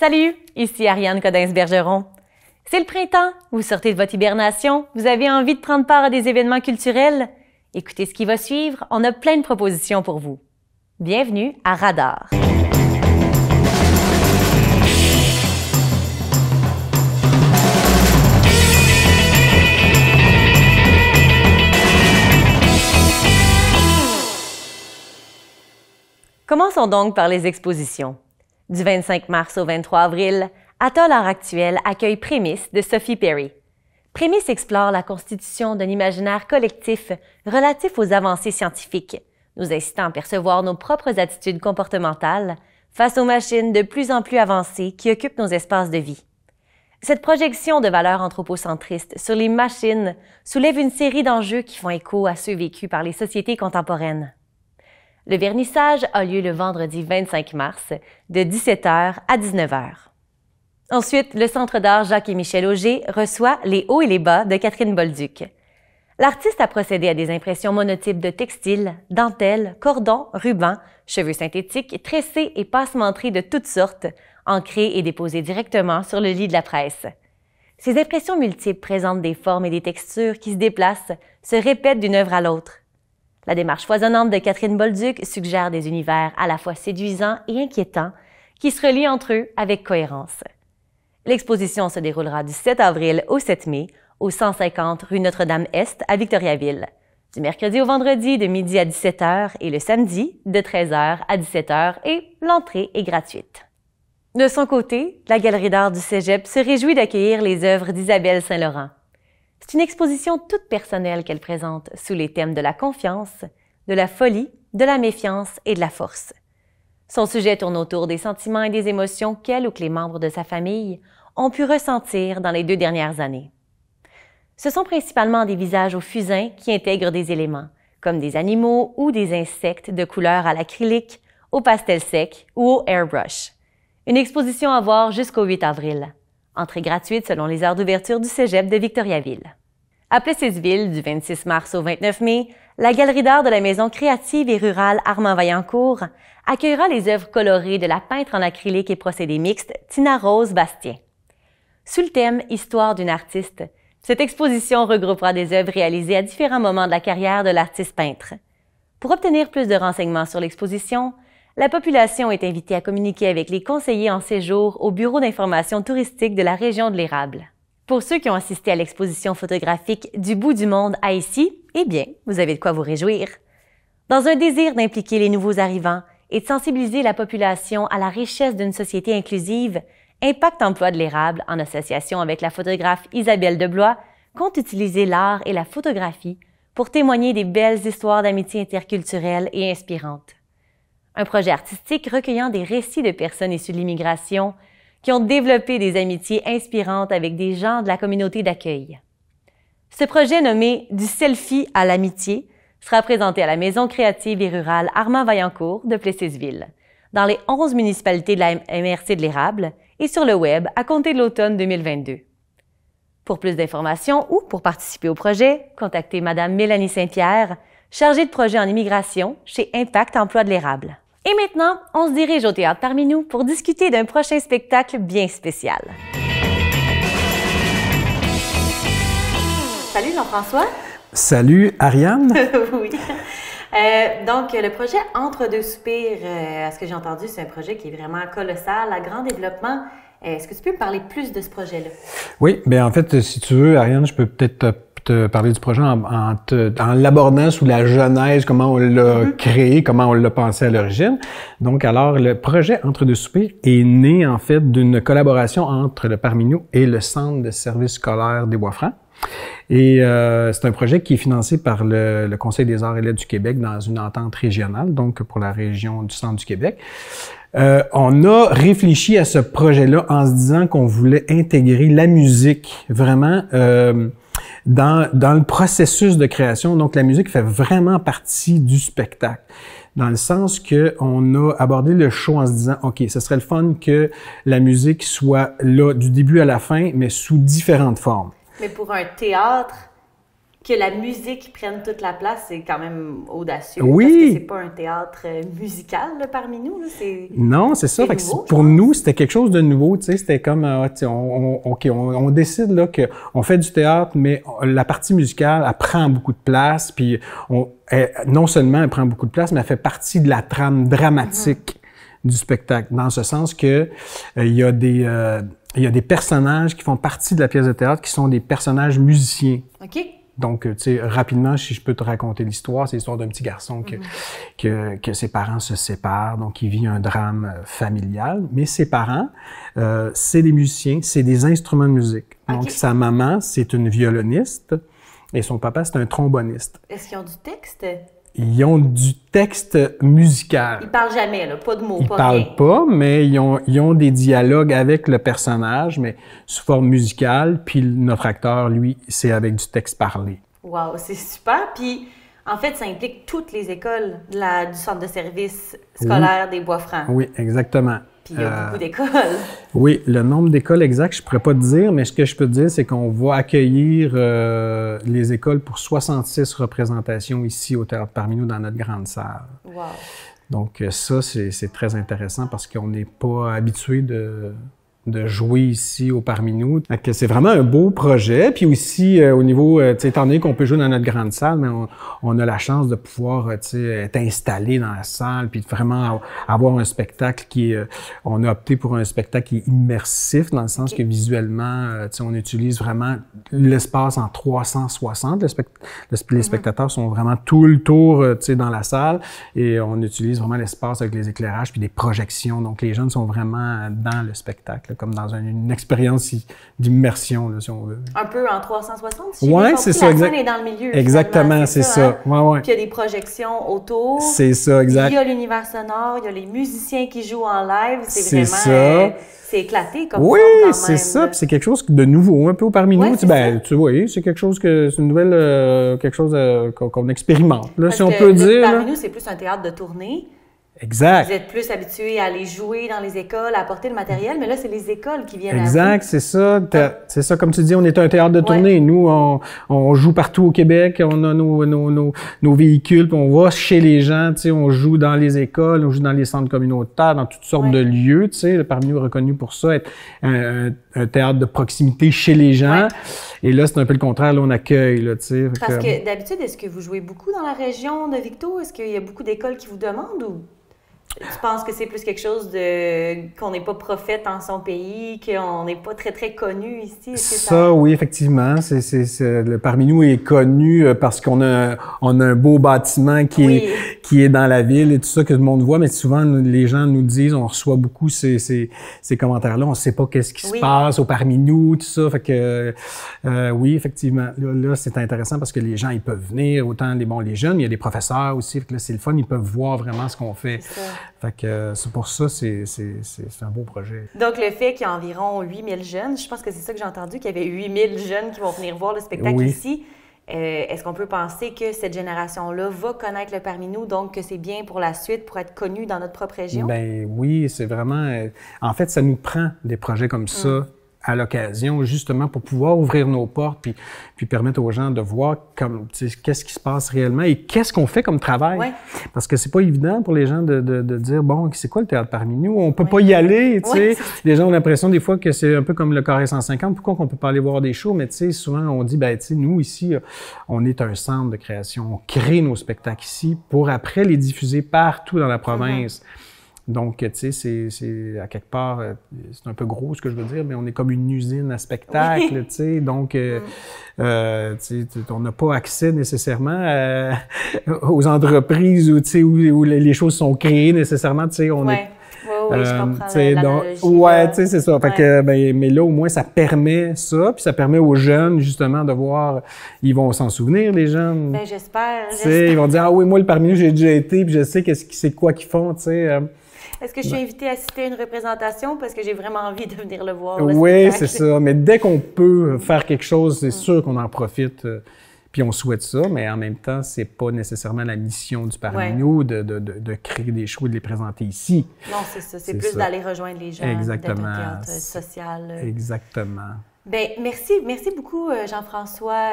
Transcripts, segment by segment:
Salut, ici Ariane Codins-Bergeron. C'est le printemps, vous sortez de votre hibernation, vous avez envie de prendre part à des événements culturels? Écoutez ce qui va suivre, on a plein de propositions pour vous. Bienvenue à Radar. Commençons donc par les expositions. Du 25 mars au 23 avril, Atoll Art Actuel accueille Prémices de Sophie Perry. Prémices explore la constitution d'un imaginaire collectif relatif aux avancées scientifiques, nous incitant à percevoir nos propres attitudes comportementales face aux machines de plus en plus avancées qui occupent nos espaces de vie. Cette projection de valeurs anthropocentristes sur les machines soulève une série d'enjeux qui font écho à ceux vécus par les sociétés contemporaines. Le vernissage a lieu le vendredi 25 mars, de 17h à 19h. Ensuite, le Centre d'art Jacques et Michel Auger reçoit Les hauts et les bas de Catherine Bolduc. L'artiste a procédé à des impressions monotypes de textiles, dentelles, cordons, rubans, cheveux synthétiques, tressés et passementeries de toutes sortes, ancrés et déposés directement sur le lit de la presse. Ces impressions multiples présentent des formes et des textures qui se déplacent, se répètent d'une œuvre à l'autre. La démarche foisonnante de Catherine Bolduc suggère des univers à la fois séduisants et inquiétants qui se relient entre eux avec cohérence. L'exposition se déroulera du 7 avril au 7 mai au 150 rue Notre-Dame-Est à Victoriaville, du mercredi au vendredi de midi à 17h et le samedi de 13h à 17h et l'entrée est gratuite. De son côté, la Galerie d'art du Cégep se réjouit d'accueillir les œuvres d'Isabelle Saint-Laurent. C'est une exposition toute personnelle qu'elle présente sous les thèmes de la confiance, de la folie, de la méfiance et de la force. Son sujet tourne autour des sentiments et des émotions qu'elle ou que les membres de sa famille ont pu ressentir dans les 2 dernières années. Ce sont principalement des visages au fusain qui intègrent des éléments, comme des animaux ou des insectes de couleur à l'acrylique, au pastel sec ou au airbrush. Une exposition à voir jusqu'au 8 avril. Entrée gratuite selon les heures d'ouverture du Cégep de Victoriaville. À Plessisville, du 26 mars au 29 mai, la Galerie d'art de la Maison créative et rurale Armand-Vaillancourt accueillera les œuvres colorées de la peintre en acrylique et procédés mixtes Tina Rose Bastien. Sous le thème « Histoire d'une artiste », cette exposition regroupera des œuvres réalisées à différents moments de la carrière de l'artiste peintre. Pour obtenir plus de renseignements sur l'exposition, la population est invitée à communiquer avec les conseillers en séjour au Bureau d'information touristique de la région de l'Érable. Pour ceux qui ont assisté à l'exposition photographique Du bout du monde à ici, eh bien, vous avez de quoi vous réjouir. Dans un désir d'impliquer les nouveaux arrivants et de sensibiliser la population à la richesse d'une société inclusive, Impact Emploi de l'Érable, en association avec la photographe Isabelle Deblois, compte utiliser l'art et la photographie pour témoigner des belles histoires d'amitié interculturelle et inspirantes. Un projet artistique recueillant des récits de personnes issues de l'immigration qui ont développé des amitiés inspirantes avec des gens de la communauté d'accueil. Ce projet nommé « Du selfie à l'amitié » sera présenté à la Maison créative et rurale Armand-Vaillancourt de Plessisville, dans les 11 municipalités de la MRC de l'Érable et sur le web à compter de l'automne 2022. Pour plus d'informations ou pour participer au projet, contactez Mme Mélanie Saint-Pierre, chargée de projet en immigration chez Impact Emploi de l'Érable. Et maintenant, on se dirige au Théâtre parmi nous pour discuter d'un prochain spectacle bien spécial. Salut Jean-François. Salut Ariane. Oui. Donc, le projet Entre deux soupirs, à ce que j'ai entendu, c'est un projet qui est vraiment colossal, à grand développement. Est-ce que tu peux me parler plus de ce projet-là? Oui, bien en fait, si tu veux, Ariane, je peux peut-être te parler du projet en l'abordant sous la genèse, comment on l'a créé, comment on l'a pensé à l'origine. Donc, alors, le projet Entre deux soupirs est né, en fait, d'une collaboration entre le Parmi nous et le Centre de services scolaires des Bois-Francs. Et c'est un projet qui est financé par le Conseil des arts et lettres du Québec dans une entente régionale, donc pour la région du centre du Québec. On a réfléchi à ce projet-là en se disant qu'on voulait intégrer la musique vraiment dans le processus de création. Donc la musique fait vraiment partie du spectacle, dans le sens que on a abordé le show en se disant, OK, ce serait le fun que la musique soit là du début à la fin, mais sous différentes formes. Mais pour un théâtre que la musique prenne toute la place, c'est quand même audacieux. Oui. Parce que c'est pas un théâtre musical là, parmi nous. Là. Non, c'est ça. Fait que nouveau, pour nous, c'était quelque chose de nouveau. Tu sais, c'était comme, on décide là que on fait du théâtre, mais la partie musicale, elle prend beaucoup de place. Puis non seulement elle prend beaucoup de place, mais elle fait partie de la trame dramatique du spectacle. Dans ce sens que il y a des personnages qui font partie de la pièce de théâtre qui sont des personnages musiciens. OK. Donc, tu sais, rapidement, si je peux te raconter l'histoire, c'est l'histoire d'un petit garçon que ses parents se séparent, donc il vit un drame familial. Mais ses parents, c'est des musiciens, c'est des instruments de musique. Donc, Okay. sa maman, c'est une violoniste et son papa, c'est un tromboniste. Est-ce qu'ils ont du texte? Ils ont du texte musical. Ils parlent jamais, là, pas de mots, Ils pas parlent rien. pas, mais ils ont des dialogues avec le personnage, mais sous forme musicale. Puis notre acteur, lui, c'est avec du texte parlé. Wow, c'est super. Puis, en fait, ça implique toutes les écoles du centre de service scolaire des Bois-Francs. Oui, exactement. Puis, il y a beaucoup d'écoles. Oui, le nombre d'écoles exact, je pourrais pas te dire, mais ce que je peux te dire, c'est qu'on va accueillir les écoles pour 66 représentations ici au Théâtre parmi nous dans notre grande salle. Wow. Donc ça, c'est très intéressant parce qu'on n'est pas habitué de jouer ici au parmi nous. Donc, c'est vraiment un beau projet. Puis aussi, au niveau, tu sais, étant donné qu'on peut jouer dans notre grande salle, mais on a la chance de pouvoir, tu sais, être installé dans la salle, puis de vraiment avoir un spectacle qui est... on a opté pour un spectacle qui est immersif, dans le sens que visuellement, tu sais, on utilise vraiment l'espace en 360. Les spectateurs sont vraiment tout le tour, tu sais, dans la salle, et on utilise vraiment l'espace avec les éclairages puis des projections. Donc, les jeunes sont vraiment dans le spectacle, comme dans une expérience d'immersion, là, si on veut. Un peu en 360, si ouais, j'ai compris, c'est ça, la scène est dans le milieu. Exactement, c'est ça. Hein? Ouais, ouais. Puis il y a des projections autour. C'est ça, exact. Il y a l'univers sonore, il y a les musiciens qui jouent en live. C'est C'est vraiment... ça. c'est éclaté comme oui, ça, quand c'est même. ça. Puis c'est quelque chose de nouveau, un peu parmi nous. Tu vois, c'est quelque chose c'est une nouvelle, quelque chose qu'on expérimente, là, si on peut dire. Parmi nous, c'est plus un théâtre de tournée. Exact. Vous êtes plus habitués à aller jouer dans les écoles, à apporter le matériel, mais là, c'est les écoles qui viennent exact, c'est ça. C'est ça, comme tu dis, on est un théâtre de tournée. Ouais. Nous, on joue partout au Québec, on a nos véhicules, puis on va chez les gens, tu sais, on joue dans les écoles, on joue dans les centres communautaires, dans toutes sortes de lieux, tu sais, parmi nous reconnu pour ça, être un théâtre de proximité chez les gens. Ouais. Et là, c'est un peu le contraire, là, on accueille, là, tu sais. Parce que d'habitude, est-ce que vous jouez beaucoup dans la région de Victo? Est-ce qu'il y a beaucoup d'écoles qui vous demandent ou... Tu penses que c'est plus quelque chose qu'on n'est pas prophète en son pays, qu'on n'est pas très, très connu ici? Ça, oui, effectivement. Parmi nous est connu parce qu'on a un beau bâtiment qui est dans la ville et tout ça que le monde voit, mais souvent, les gens nous disent, on reçoit beaucoup ces commentaires-là, on ne sait pas qu'est-ce qui se passe parmi nous, tout ça. Fait que, oui, effectivement. Là, c'est intéressant parce que les gens, ils peuvent venir, autant les jeunes, il y a des professeurs aussi. Fait que là, c'est le fun, ils peuvent voir vraiment ce qu'on fait. Fait que c'est pour ça, c'est un beau projet. Donc, le fait qu'il y a environ 8000 jeunes, je pense que c'est ça que j'ai entendu, qu'il y avait 8000 jeunes qui vont venir voir le spectacle ici. Est-ce qu'on peut penser que cette génération-là va connaître le parmi nous, donc que c'est bien pour la suite, pour être connu dans notre propre région? Ben oui, c'est vraiment... en fait, ça nous prend des projets comme ça à l'occasion, justement, pour pouvoir ouvrir nos portes puis permettre aux gens de voir qu'est-ce qui se passe réellement et qu'est-ce qu'on fait comme travail. Ouais. Parce que c'est pas évident pour les gens de dire, bon, c'est quoi le théâtre parmi nous? On peut pas y aller, tu sais. Les gens ont l'impression des fois que c'est un peu comme le Carré 150. Pourquoi qu'on peut pas aller voir des shows? Mais tu sais, souvent, on dit, ben, tu sais, nous, ici, on est un centre de création. On crée nos spectacles ici pour après les diffuser partout dans la province. Donc, tu sais, c'est à quelque part, c'est un peu gros ce que je veux dire, mais on est comme une usine à spectacle, tu sais. Donc, tu sais, on n'a pas accès nécessairement aux entreprises où les choses sont créées nécessairement, tu sais. Oui, je comprends l'analogie. Ouais, tu sais, c'est ça. Fait que, mais là, au moins, ça permet ça, puis ça permet aux jeunes, justement, de voir, ils vont s'en souvenir, les jeunes. Ben, j'espère. Tu sais, ils vont dire, ah oui, moi, le parmi nous, j'ai déjà été, puis je sais c'est quoi qu'ils font, tu sais. Est-ce que je suis invitée à assister à une représentation parce que j'ai vraiment envie de venir le voir? Oui, c'est ça. Mais dès qu'on peut faire quelque chose, c'est sûr qu'on en profite. Puis on souhaite ça, mais en même temps, c'est pas nécessairement la mission du parmi nous de créer des shows et de les présenter ici. Non, c'est ça. C'est plus d'aller rejoindre les gens, d'être un théâtre social. Exactement. Ben merci beaucoup Jean-François.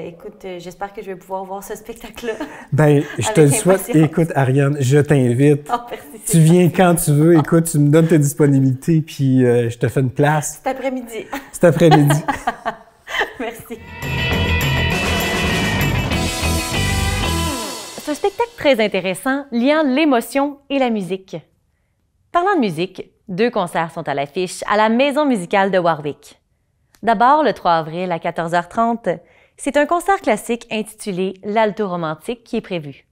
Écoute, j'espère que je vais pouvoir voir ce spectacle-là. Ben, je te le souhaite. Écoute, Ariane, je t'invite. Oh, merci, tu viens quand tu veux. Écoute, tu me donnes tes disponibilités, puis je te fais une place. Cet après-midi. Cet après-midi. Merci. C'est un spectacle très intéressant liant l'émotion et la musique. Parlant de musique, 2 concerts sont à l'affiche à la Maison musicale de Warwick. D'abord, le 3 avril à 14h30, c'est un concert classique intitulé L'Alto romantique qui est prévu.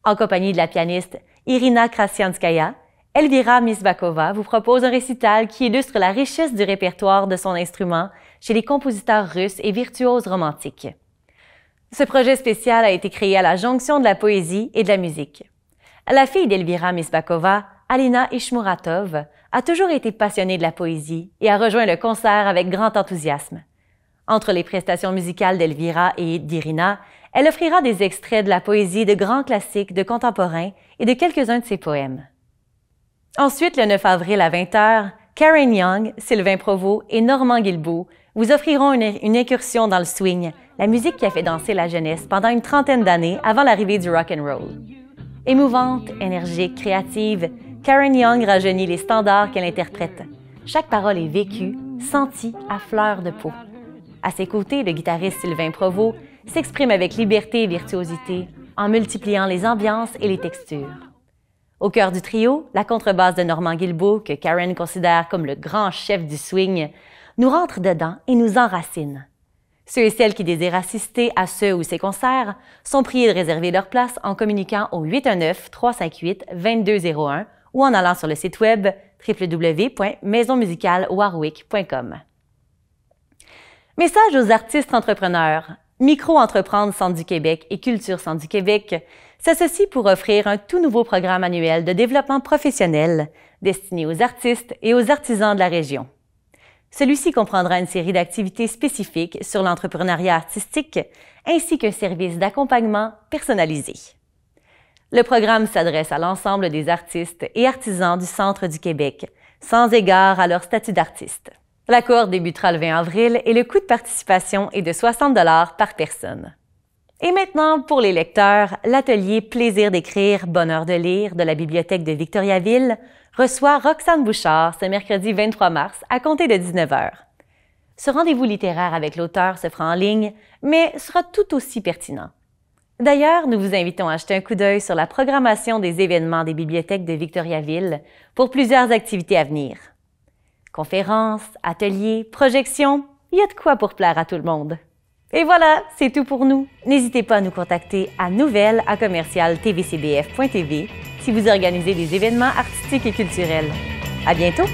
En compagnie de la pianiste Irina Krasianskaya, Elvira Misbakova vous propose un récital qui illustre la richesse du répertoire de son instrument chez les compositeurs russes et virtuoses romantiques. Ce projet spécial a été créé à la jonction de la poésie et de la musique. La fille d'Elvira Misbakova, Alina Ishmuratov, a toujours été passionnée de la poésie et a rejoint le concert avec grand enthousiasme. Entre les prestations musicales d'Elvira et d'Irina, elle offrira des extraits de la poésie de grands classiques de contemporains et de quelques-uns de ses poèmes. Ensuite, le 9 avril à 20h, Karen Young, Sylvain Provost et Normand Guilbeault vous offriront une incursion dans le swing, la musique qui a fait danser la jeunesse pendant une trentaine d'années avant l'arrivée du rock and roll. Émouvante, énergique, créative, Karen Young rajeunit les standards qu'elle interprète. Chaque parole est vécue, sentie à fleur de peau. À ses côtés, le guitariste Sylvain Provost s'exprime avec liberté et virtuosité, en multipliant les ambiances et les textures. Au cœur du trio, la contrebasse de Normand Guilbeault, que Karen considère comme le grand chef du swing, nous rentre dedans et nous enracine. Ceux et celles qui désirent assister à ce ou ces concerts sont priés de réserver leur place en communiquant au 819-358-2201 ou en allant sur le site web www.maisonmusicalewarwick.com. Message aux artistes entrepreneurs. Micro-entreprendre Centre du Québec et Culture Centre du Québec s'associent pour offrir un tout nouveau programme annuel de développement professionnel destiné aux artistes et aux artisans de la région. Celui-ci comprendra une série d'activités spécifiques sur l'entrepreneuriat artistique ainsi qu'un service d'accompagnement personnalisé. Le programme s'adresse à l'ensemble des artistes et artisans du Centre du Québec, sans égard à leur statut d'artiste. La cohorte débutera le 20 avril et le coût de participation est de 60 $ par personne. Et maintenant, pour les lecteurs, l'atelier Plaisir d'écrire, bonheur de lire de la Bibliothèque de Victoriaville reçoit Roxane Bouchard ce mercredi 23 mars à compter de 19h. Ce rendez-vous littéraire avec l'auteur se fera en ligne, mais sera tout aussi pertinent. D'ailleurs, nous vous invitons à jeter un coup d'œil sur la programmation des événements des bibliothèques de Victoriaville pour plusieurs activités à venir. Conférences, ateliers, projections, il y a de quoi pour plaire à tout le monde. Et voilà, c'est tout pour nous. N'hésitez pas à nous contacter à nouvelles@tvcbf.tv si vous organisez des événements artistiques et culturels. À bientôt!